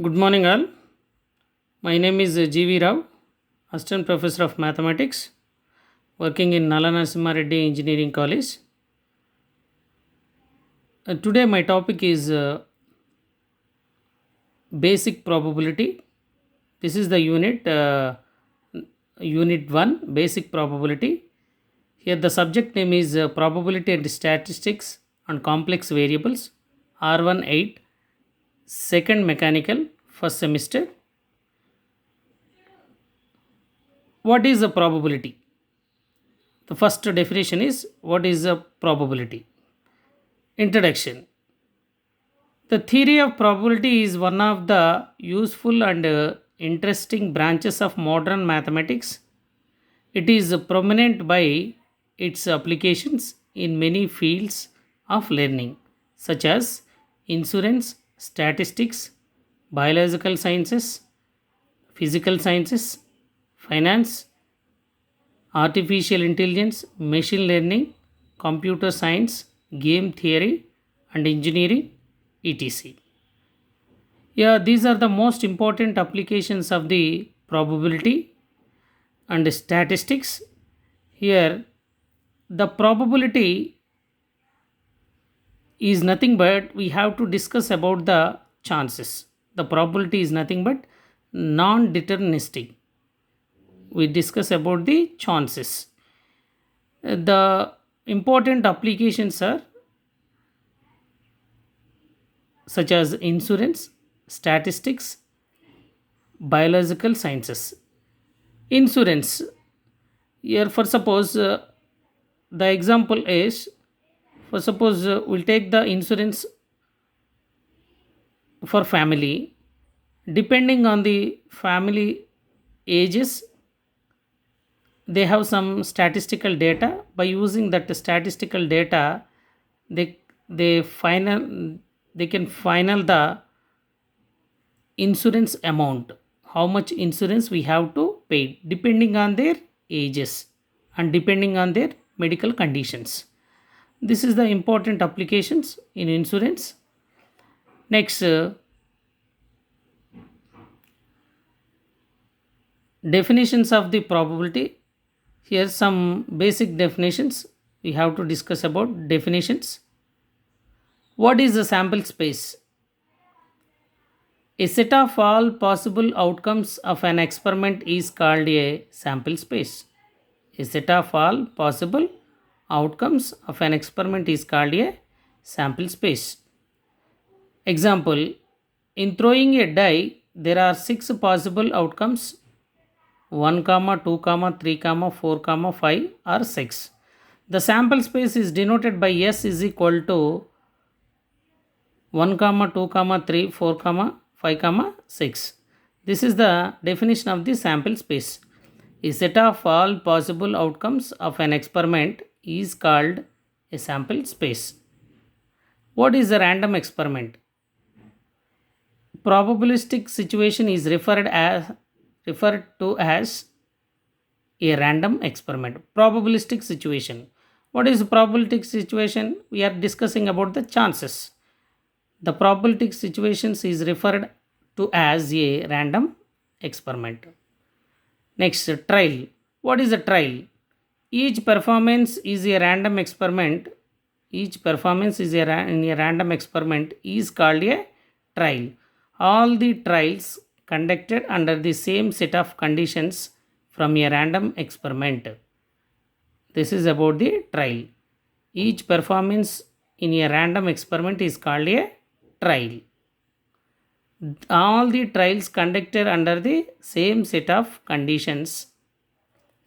Good morning, all. My name is G.V. Rao, Assistant Professor of Mathematics, working in Nala Narasimha Reddy Engineering College. Today, my topic is basic probability. This is the unit 1, basic probability. Here, the subject name is probability and statistics and complex variables, R18, second mechanical, first semester. What is a probability? The first definition is what is a probability? Introduction. The theory of probability is one of the useful and interesting branches of modern mathematics. It is prominent by its applications in many fields of learning, such as insurance, statistics, biological sciences, physical sciences, finance, artificial intelligence, machine learning, computer science, game theory, and engineering, etc. Yeah, these are the most important applications of the probability and statistics. Here, the probability is nothing but we have to discuss about the chances. The probability is nothing but non deterministic. We discuss about the chances. The important applications are such as insurance, statistics, biological sciences. Insurance. Here, for suppose the example is for suppose we'll take the insurance for family. Depending on the family ages, they have some statistical data. By using that statistical data, they they final they can final the insurance amount, how much insurance we have to pay depending on their ages and depending on their medical conditions. This is the important applications in insurance. Next, definitions of the probability. Here some basic definitions we have to discuss about definitions. What is the sample space? A set of all possible outcomes of an experiment is called a sample space. A set of all possible outcomes of an experiment is called a sample space. Example, in throwing a die, there are six possible outcomes 1, comma 2, comma 3, comma 4, comma 5 or 6. The sample space is denoted by S is equal to 1, comma 2, comma 3, 4, comma 5, comma 6. This is the definition of the sample space. A set of all possible outcomes of an experiment is called a sample space. What is a random experiment? Probabilistic situation is referred to as a random experiment. Probabilistic situation. What is probabilistic situation? We are discussing about the chances. The probabilistic situations is referred to as a random experiment. Next, trial. What is a trial? Each performance is a random experiment. Each performance is in a random experiment is called a trial. All the trials conducted under the same set of conditions from a random experiment. This is about the trial. Each performance in a random experiment is called a trial. All the trials conducted under the same set of conditions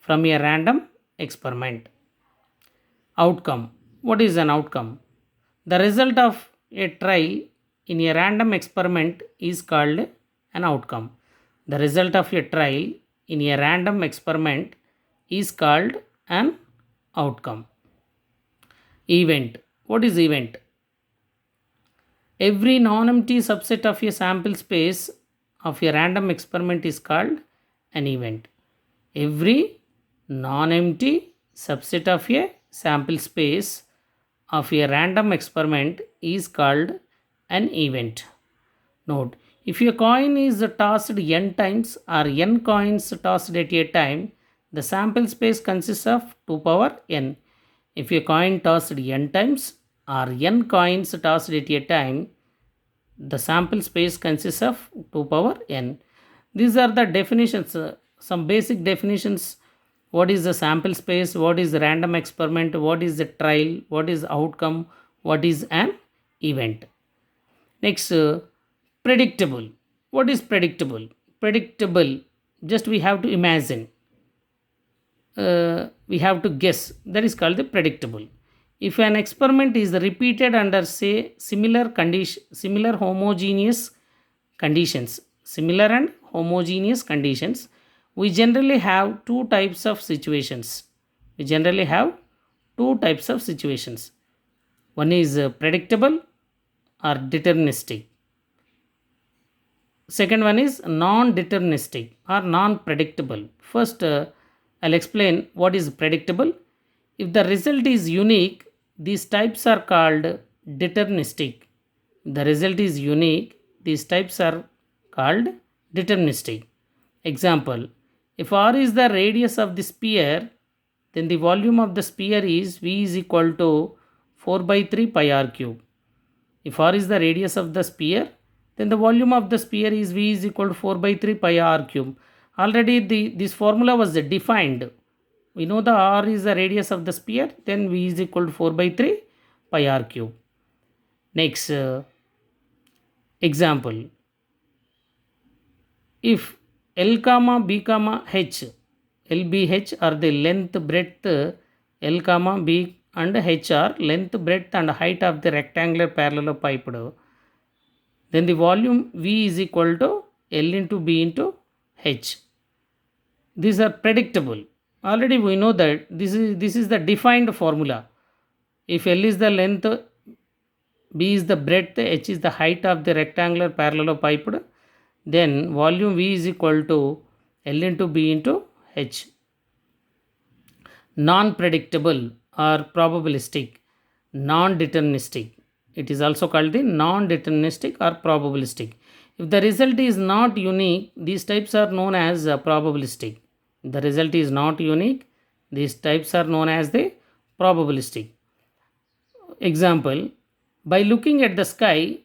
from a random experiment. Outcome. What is an outcome? The result of a trial in a random experiment is called an outcome. The result of a trial in a random experiment is called an outcome. Event. What is event? Every non-empty subset of a sample space of a random experiment is called an event. Every non-empty subset of a sample space of a random experiment is called an event. Note, If a coin is tossed n times or n coins tossed at a time, the sample space consists of 2 power n. If a coin tossed n times or n coins tossed at a time, the sample space consists of 2 power n. These are the definitions, some basic definitions. What is the sample space? What is the random experiment? What is the trial? What is the outcome? What is an event? Next, predictable. What is predictable? Predictable, just we have to imagine, we have to guess. That is called the predictable. If an experiment is repeated under, say, similar homogeneous conditions, similar and homogeneous conditions, we generally have two types of situations. We generally have two types of situations. One is predictable or deterministic. Second one is non-deterministic or non-predictable. First, I'll explain what is predictable. If the result is unique, these types are called deterministic. If the result is unique, these types are called deterministic. Example, if r is the radius of the sphere, then the volume of the sphere is v is equal to 4 by 3 pi r cube. If r is the radius of the sphere, then the volume of the sphere is v is equal to 4 by 3 pi r cube. Already this formula was defined. We know the r is the radius of the sphere, then v is equal to 4 by 3 pi r cube. Next, example, if L comma B comma H, LBH are the length, breadth, L comma B and H are length, breadth and height of the rectangular parallelepiped, then the volume V is equal to L into B into H. These are predictable. Already we know that this is the defined formula. If L is the length, B is the breadth, H is the height of the rectangular parallelepiped, then volume V is equal to L into B into H. Non-predictable or probabilistic, non-deterministic. It is also called the non-deterministic or probabilistic. If the result is not unique, these types are known as probabilistic. If the result is not unique, these types are known as the probabilistic. Example, by looking at the sky,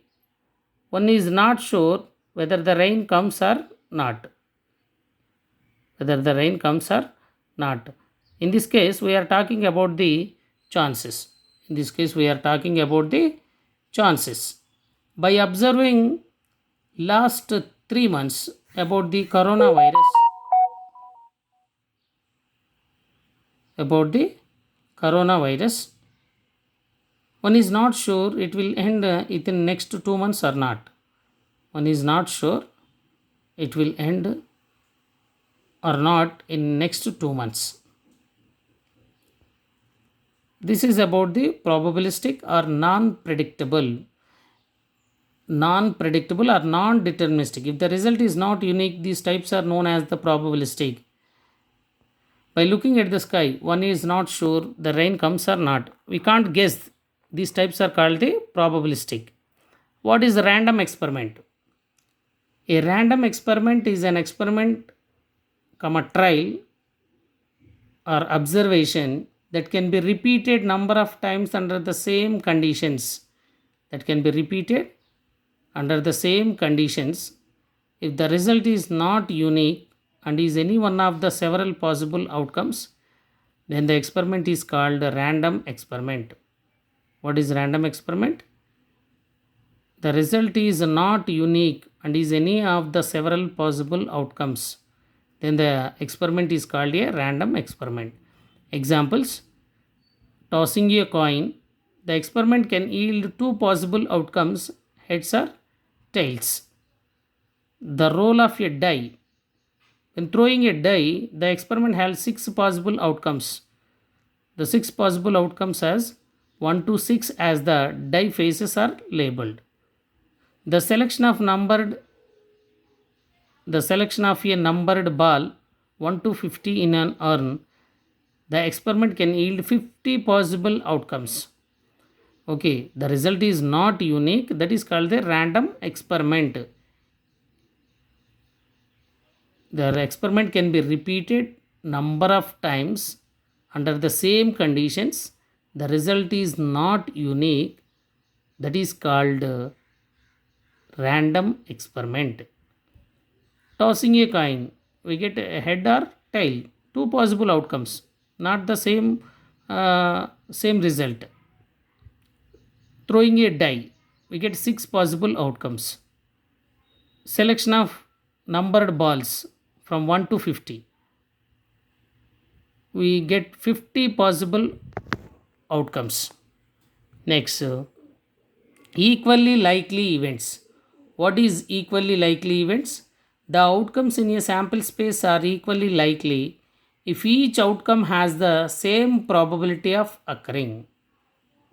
one is not sure whether the rain comes or not. Whether the rain comes or not. In this case, we are talking about the chances. In this case, we are talking about the chances. By observing last 3 months about the coronavirus, one is not sure it will end within next 2 months or not. One is not sure it will end or not in next 2 months. This is about the probabilistic or non-predictable or non-deterministic. If the result is not unique, these types are known as the probabilistic. By looking at the sky, one is not sure the rain comes or not. We can't guess. These types are called the probabilistic. What is a random experiment? A random experiment is an experiment, trial or observation that can be repeated number of times under the same conditions. If the result is not unique and is any one of the several possible outcomes, then the experiment is called a random experiment. What is random experiment? The result is not unique and is any of the several possible outcomes, then the experiment is called a random experiment. Examples, tossing a coin, the experiment can yield 2 possible outcomes, heads or tails. The roll of a die, when throwing a die, the experiment has 6 possible outcomes. The 6 possible outcomes as 1 to 6 as the die faces are labeled. The selection of a numbered ball 1 to 50 in an urn, the experiment can yield 50 possible outcomes. Okay, the result is not unique, that is called the random experiment. The experiment can be repeated number of times under the same conditions. The result is not unique. That is called random experiment. Tossing a coin, we get a head or tail. Two possible outcomes, not the same result. Throwing a die, we get six possible outcomes. Selection of numbered balls from 1 to 50, we get 50 possible outcomes. Next, equally likely events. What is equally likely events? The outcomes in a sample space are equally likely if each outcome has the same probability of occurring.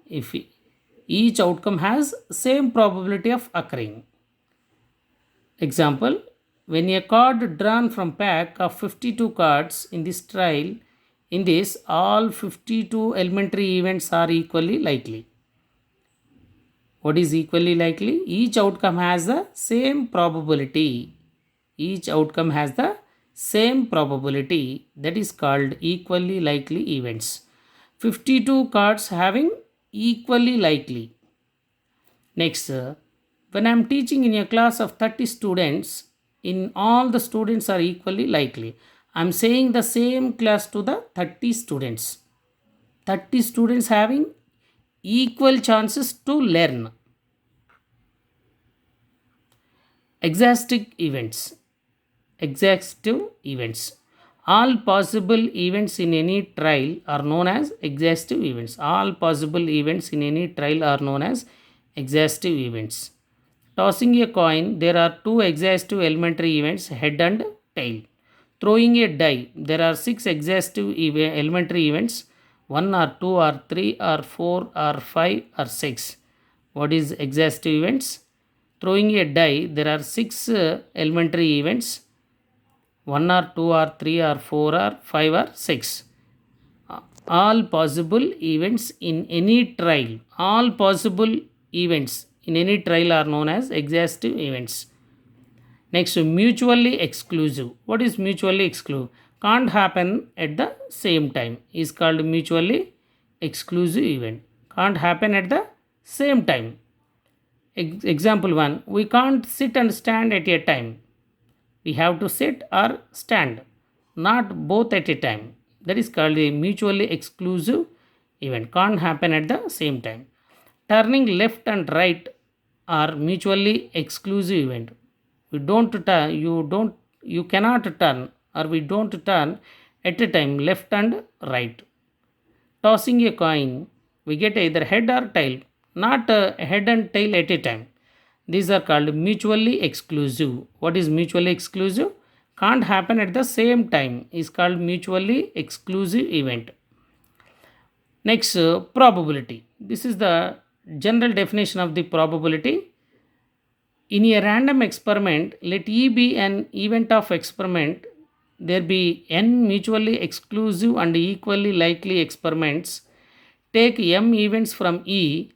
If each outcome has same probability of occurring. Example, when a card drawn from pack of 52 cards in this trial, in this all 52 elementary events are equally likely. What is equally likely? Each outcome has the same probability. Each outcome has the same probability. That is called equally likely events. 52 cards having equally likely. Next, when I am teaching in a class of 30 students, in all the students are equally likely. I am saying the same class to the 30 students. 30 students having equal chances to learn. Exhaustive events. Exhaustive events. All possible events in any trial are known as exhaustive events. All possible events in any trial are known as exhaustive events. Tossing a coin, there are two exhaustive elementary events, head and tail. Throwing a die, there are six exhaustive elementary events, 1 or 2 or 3 or 4 or 5 or 6. What is exhaustive events? Throwing a die, there are six elementary events, 1 or 2 or 3 or 4 or 5 or 6. All possible events in any trial, all possible events in any trial are known as exhaustive events. Next, mutually exclusive. What is mutually exclusive? Can't happen at the same time is called mutually exclusive event. Can't happen at the same time. Example 1, we can't sit and stand at a time. We have to sit or stand, not both at a time. That is called a mutually exclusive event. Can't happen at the same time. Turning left and right are mutually exclusive event. We don't turn, you cannot turn, or we don't turn at a time left and right. Tossing a coin, we get either head or tail, not head and tail at a time. These are called mutually exclusive. What is mutually exclusive? Can't happen at the same time is called mutually exclusive event. Next, probability. This is the general definition of the probability. In a random experiment, let E be an event of experiment. There be n mutually exclusive and equally likely experiments. Take m events from E,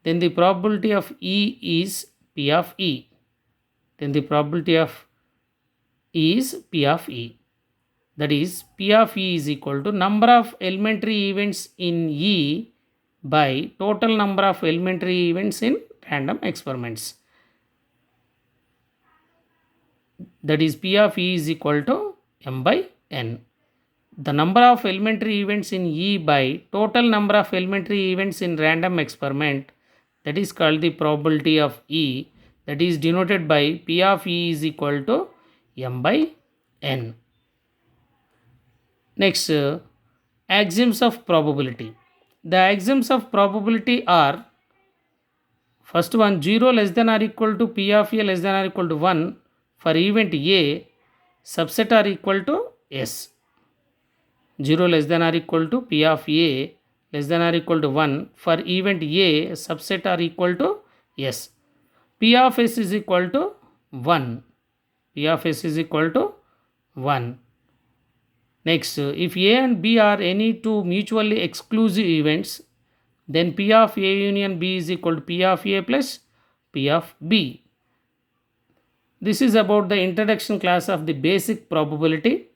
then the probability of E is P of E. Then the probability of E is P of E. That is, P of E is equal to number of elementary events in E by total number of elementary events in random experiments. That is, P of E is equal to m by n. The number of elementary events in E by total number of elementary events in random experiment, that is called the probability of E, that is denoted by P of E is equal to m by n. Next, axioms of probability. The axioms of probability are, first one, 0 less than or equal to P of A less than or equal to 1 for event A, subset are equal to S. 0 less than or equal to P of A less than or equal to 1 for event A, subset are equal to S. P of S is equal to 1. P of S is equal to 1. Next, if A and B are any two mutually exclusive events, then P of A union B is equal to P of A plus P of B. This is about the introduction class of the basic probability.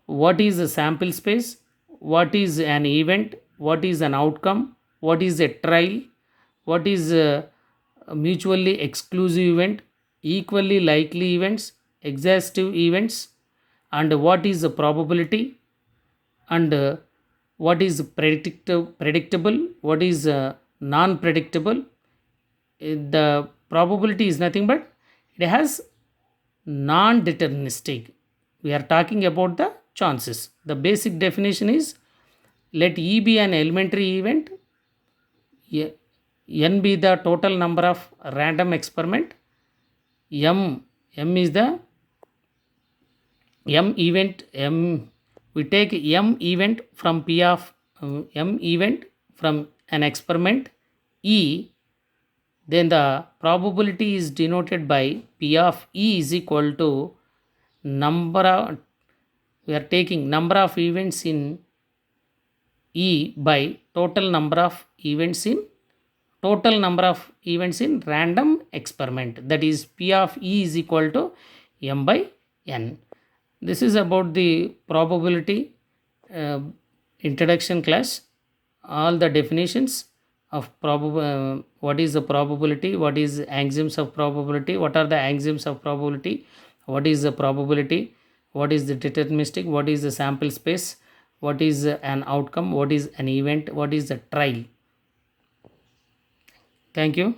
What is a sample space? What is an event? What is an outcome? What is a trial? What is a mutually exclusive event? Equally likely events? Exhaustive events? And what is a probability? And what is predictable? What is non-predictable? The probability is nothing but it has non-deterministic. We are talking about the chances. The basic definition is, let E be an elementary event, n be the total number of random experiment, m is the m event, m we take m event from p of m event from an experiment e, then the probability is denoted by p of e is equal to number of, we are taking number of events in e by total number of events in random experiment, that is p of e is equal to m by n. This is about the probability uh, introduction class. All the definitions of what is the probability, what is axioms of probability, what are the axioms of probability, what is the probability, what is the deterministic, what is the sample space, what is an outcome, what is an event, what is the trial. Thank you.